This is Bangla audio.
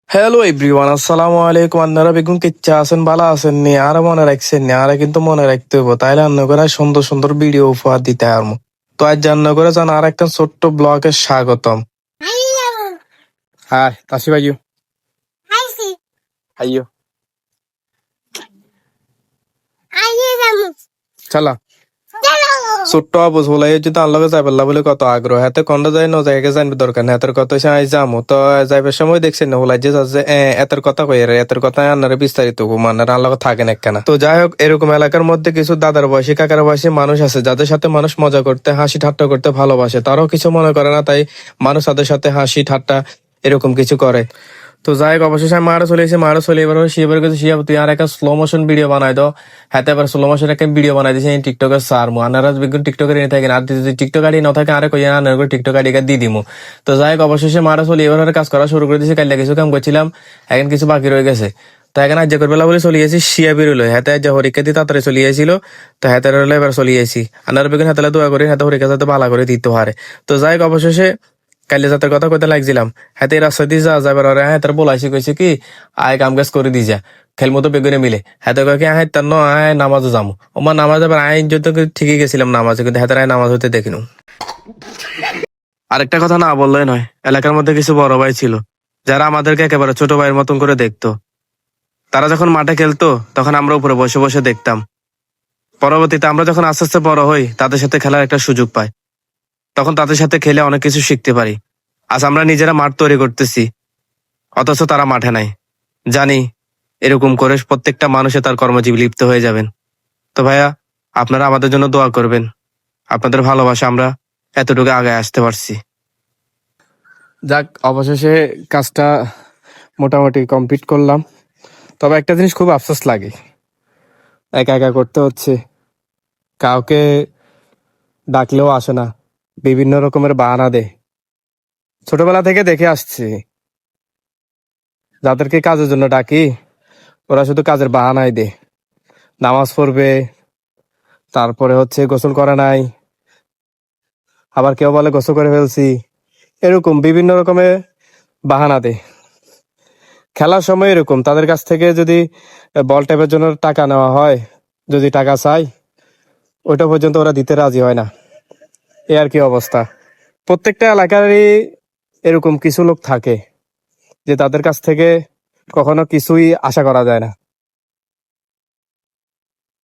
হ্যালো এভরিওয়ান, আসসালামু আলাইকুম। আপনারা বেগুন কিচ্ছা আছেন, ভালো আছেন নি? আর মনে রাখছেন নি? আর কিন্তু মনে রাখতে হবো, তাইলে রান্না করে সুন্দর সুন্দর ভিডিও উপহার দিতে পারবো। তো আজ রান্না করে জান আর একটা ছোট্ট ব্লগে স্বাগতম। হাই তাসি ভাইও, হাইও চালা ছোট্ট অবুজ বলে যদি তার লগে যাইবার বলে কত আগ্রহ, হাতে কন্ড যায় ন জায়গায় জানবে দরকার নেই। এতের কথা আই যামু তো যাইবার সময় দেখছেন না ওলাই যে যাচ্ছে এতের কথা কই রে, এতের কথা আনারে বিস্তারিত মান্নার আল্লাহ থাকেন একখানা। তো যাই হোক, এরকম এলাকার মধ্যে কিছু দাদার বয়সী কাকার বয়সী মানুষ আছে যাদের সাথে মানুষ মজা করতে হাসি ঠাট্টা করতে ভালোবাসে। তারাও কিছু মনে করে না, তাই মানুষ তাদের সাথে হাসি ঠাট্টা এরকম কিছু করে। তো যাই হোক, অবশেষে আমি মারো চলে এসেছি। মারো চলে এবার শিবের কাছে শিয়াব তুই আর একটা স্লো মোশন ভিডিও বানাই দাও। হাতে এবার স্লো মোশন একটা ভিডিও বানাই দিয়েছি টিকটকের সার মু আনারা বিজ্ঞান টিকটকের এনে থাকেন আর যদি টিকটক আইডি না থাকে আরে কই আনার করে টিকটক আইডি দিয়ে দিমু। তো যাই হোক, অবশেষে মারো চলে এবার কাজ করা শুরু করে দিয়েছি। কাল কিছু কাম করছিলাম, এখন কিছু বাকি রয়ে গেছে। তো এখন আজ বেলা বলে চলে গেছি শিয়া বেরোলো হাতে আজ হরিকা দিয়ে তাড়াতাড়ি চলে গেছিল। তো হাতে হলে এবার চলে গেছি আনার বেগুন হাতে দোয়া করে হাতে হরিকা যাতে ভালো করে দিতে পারে। তো যাই হোক, অবশেষে কালি যাতের কথা কইতে লাগছিলাম হাতে রাস্তা দিয়ে যাবার হ্যাঁ তার বলাইছি কইছে কি আয় কাম কাজ করে দি যা খেল মতো বেগুনে মিলে হাতে কয়ে আয় তার ন আয় নামাজও যাবো ওমা নামাজ আবার আইন যত ঠিকই গেছিলাম নামাজে, কিন্তু হাতের আয় নামাজ হতে দেখিনু। আরেকটা কথা না বললেই নয়, এলাকার মধ্যে কিছু বড় ভাই ছিল যারা আমাদেরকে একেবারে ছোট ভাইয়ের মতন করে দেখতো। তারা যখন মাঠে খেলতো তখন আমরা উপরে বসে বসে দেখতাম। পরবর্তীতে আমরা যখন আস্তে আস্তে বড় হই তাদের সাথে খেলার একটা সুযোগ পাই, তখন তাদের সাথে খেলে অনেক কিছু শিখতে পারি। আজ আমরা নিজেরা মাঠ তৈরি করতেছি, অথচ তারা মাঠে নাই। জানি এরকম করে প্রত্যেকটা মানুষে তার কর্মজীবী লিপ্ত হয়ে যাবেন। তো ভাইয়া, আপনারা আমাদের জন্য দোয়া করবেন। আপনাদের ভালোবাসা আমরা এতটুকু আগে আসতে পারছি। যাক, অবশেষে কাজটা মোটামুটি কমপ্লিট করলাম। তবে একটা জিনিস খুব আফসোস লাগে, একা একা করতে হচ্ছে, কাউকে ডাকলেও আসে না, বিভিন্ন রকমের বাহানা দেয়। ছোটবেলা থেকে দেখে আসছি যাদেরকে কাজের জন্য ডাকি ওরা শুধু কাজের বাহানাই দেয়। নামাজ পড়বে, তারপরে হচ্ছে গোসল করা নাই, আবার কেউ বলে গোসল করে ফেলছি, এরকম বিভিন্ন রকমের বাহানা দেয়। খেলার সময় এরকম তাদের কাছ থেকে যদি বল টেপের জন্য টাকা নেওয়া হয়, যদি টাকা চাই ওইটা পর্যন্ত ওরা দিতে রাজি হয় না। এ আর কি অবস্থা। প্রত্যেকটা এলাকারই এরকম কিছু লোক থাকে যে তাদের কাছ থেকে কখনো কিছুই আশা করা যায় না।